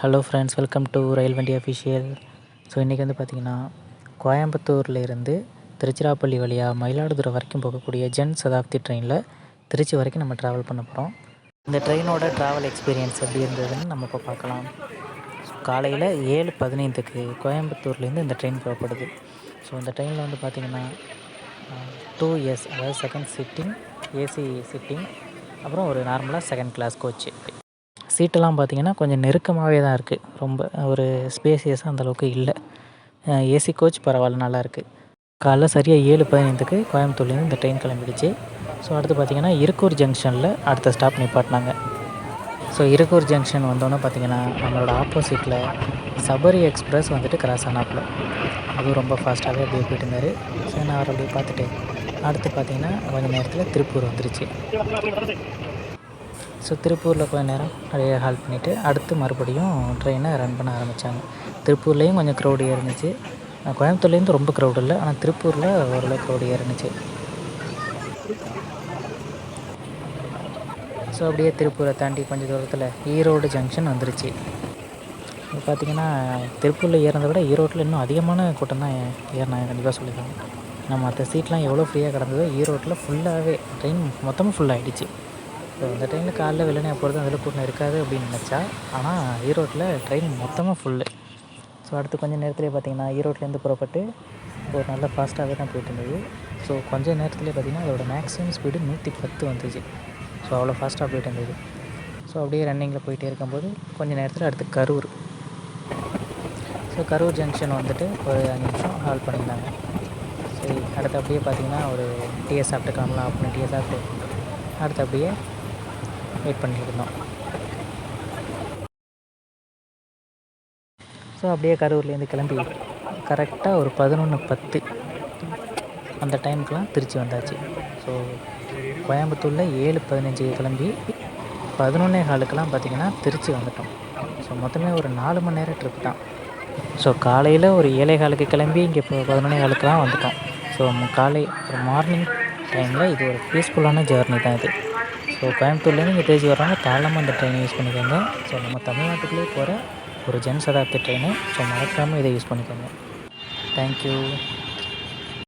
Hello friends, welcome to ரயில் வண்டி official. So இன்றைக்கி வந்து பார்த்திங்கன்னா, கோயம்புத்தூரில் இருந்து திருச்சிராப்பள்ளி வழியாக மயிலாடுதுறை வரைக்கும் போகக்கூடிய ஜன் சதாப்தி ட்ரெயினில் திருச்சி வரைக்கும் நம்ம ட்ராவல் பண்ண போகிறோம். இந்த ட்ரெயினோட ட்ராவல் எக்ஸ்பீரியன்ஸ் எப்படி இருந்ததுன்னு நம்ம இப்போ பார்க்கலாம். காலையில் 7:15க்கு கோயம்புத்தூர்லேருந்து இந்த ட்ரெயின் புறப்படுது. ஸோ இந்த ட்ரெயினில் வந்து பார்த்திங்கன்னா 2S, அதாவது செகண்ட் சிட்டிங், ஏசி சிட்டிங், அப்புறம் ஒரு நார்மலாக செகண்ட் கிளாஸ் கோச்சு. சீட்டெல்லாம் பார்த்திங்கன்னா கொஞ்சம் நெருக்கமாகவே தான் இருக்குது. ரொம்ப ஒரு ஸ்பேசியஸாக அந்தளவுக்கு இல்லை. ஏசி கோச் பரவாயில்ல, நல்லாயிருக்கு. காலைல சரியாக 7:15க்கு கோயம்புத்தூர்லேருந்து இந்த ட்ரெயின் கிளம்பிடுச்சு. ஸோ அடுத்து பார்த்திங்கன்னா இருக்கூர் ஜங்ஷனில் அடுத்த ஸ்டாப் நிப்பாட்டினாங்க. ஸோ இருக்கூர் ஜங்ஷன் வந்தோன்னே பார்த்திங்கன்னா நம்மளோட ஆப்போசிட்டில் சபரி எக்ஸ்பிரஸ் வந்துட்டு கிராஸ் ஆனாப்புல. அதுவும் ரொம்ப ஃபாஸ்ட்டாகவே அப்படியே போயிட்டு இருந்தார். ஸோ நான் அவரை அப்படியே பார்த்துட்டு அடுத்து பார்த்திங்கன்னா கொஞ்சம் நேரத்தில் திருப்பூர் வந்துருச்சு. ஸோ திருப்பூரில் கொஞ்சம் நேரம் அப்படியே ஹால்ட் பண்ணிவிட்டு அடுத்து மறுபடியும் ட்ரெயினை ரன் பண்ண ஆரம்பித்தாங்க. திருப்பூர்லேயும் கொஞ்சம் க்ரௌடியாக இருந்துச்சு. கோயம்புத்தூர்லேருந்து ரொம்ப க்ரௌட் இல்லை, ஆனால் திருப்பூரில் ஓரளவு க்ரௌடியாக இருந்துச்சு. ஸோ அப்படியே திருப்பூரை தாண்டி கொஞ்சம் தூரத்தில் ஈரோடு ஜங்ஷன் வந்துருச்சு. இப்போ பார்த்திங்கன்னா திருப்பூரில் ஏறினதை விட ஈரோட்டில் இன்னும் அதிகமான கூட்டம் தான் ஏறினாங்க, கண்டிப்பாக சொல்லியிருக்காங்க. நம்ம மற்ற சீட்லாம் எவ்வளோ ஃப்ரீயாக கிடந்ததோ ஈரோட்டில் ஃபுல்லாகவே ட்ரெயின் மொத்தமாக ஃபுல்லாகிடுச்சு. ஸோ இந்த ட்ரெயினில் காலைல வெள்ளனையாக போகிறது அதில் கூட்டம் இருக்காது அப்படின்னு நினச்சா, ஆனால் ஈரோட்டில் ட்ரெயின் மொத்தமாக ஃபுல்லு. ஸோ அடுத்து கொஞ்சம் நேரத்துலேயே பார்த்திங்கன்னா ஈரோட்லேருந்து புறப்பட்டு ஒரு நல்ல ஃபாஸ்ட்டாகவே தான் போயிட்டு இருந்தது. ஸோ கொஞ்சம் நேரத்துலேயே பார்த்திங்கன்னா அதோட மேக்ஸிமம் ஸ்பீடு 110 வந்துச்சு. ஸோ அவ்வளோ ஃபாஸ்ட்டாக போயிட்டு இருந்தது. ஸோ அப்படியே ரன்னிங்கில் போயிட்டே இருக்கும்போது கொஞ்சம் நேரத்தில் அடுத்து கரூர். ஸோ கரூர் ஜங்ஷன் வந்துட்டு ஒரு 5 நிமிஷம் ஹால்ட் பண்ணியிருந்தாங்க. சரி, அடுத்து அப்படியே பார்த்திங்கன்னா ஒரு டீயை சாப்பிட்டு கிளம்பலாம் அப்படின்னு டீயை சாப்பிட்டு அடுத்து அப்படியே வெயிட் பண்ணிட்டு இருந்தோம். ஸோ அப்படியே கரூர்லேருந்து கிளம்பி கரெக்டாக ஒரு 11:10 அந்த டைமுக்கெலாம் திருச்சி வந்தாச்சு. ஸோ கோயம்புத்தூரில் 7:15 கிளம்பி 11:15 பார்த்திங்கன்னா திருச்சி வந்துட்டோம். ஸோ மொத்தமே ஒரு 4 மணி நேரம் ட்ரிப் தான். ஸோ காலையில் ஒரு 7:15 கிளம்பி இங்கே இப்போ 11:15 வந்துட்டோம். ஸோ காலை ஒரு மார்னிங் டைமில் இது ஒரு பீஸ்ஃபுல்லான ஜேர்னி தான் இது. ஸோ கோயம்புத்தூர்லேருந்து இங்கே திருச்சி வர்றவங்க தாராளமாக இந்த ட்ரெயினை யூஸ் பண்ணிக்கோங்க. ஸோ நம்ம தமிழ்நாட்டுக்குள்ளே போகிற ஒரு ஜன் சதாப்தி ட்ரெயினு. ஸோ மறக்காமல் இதை யூஸ் பண்ணிக்கோங்க. தேங்க்யூ.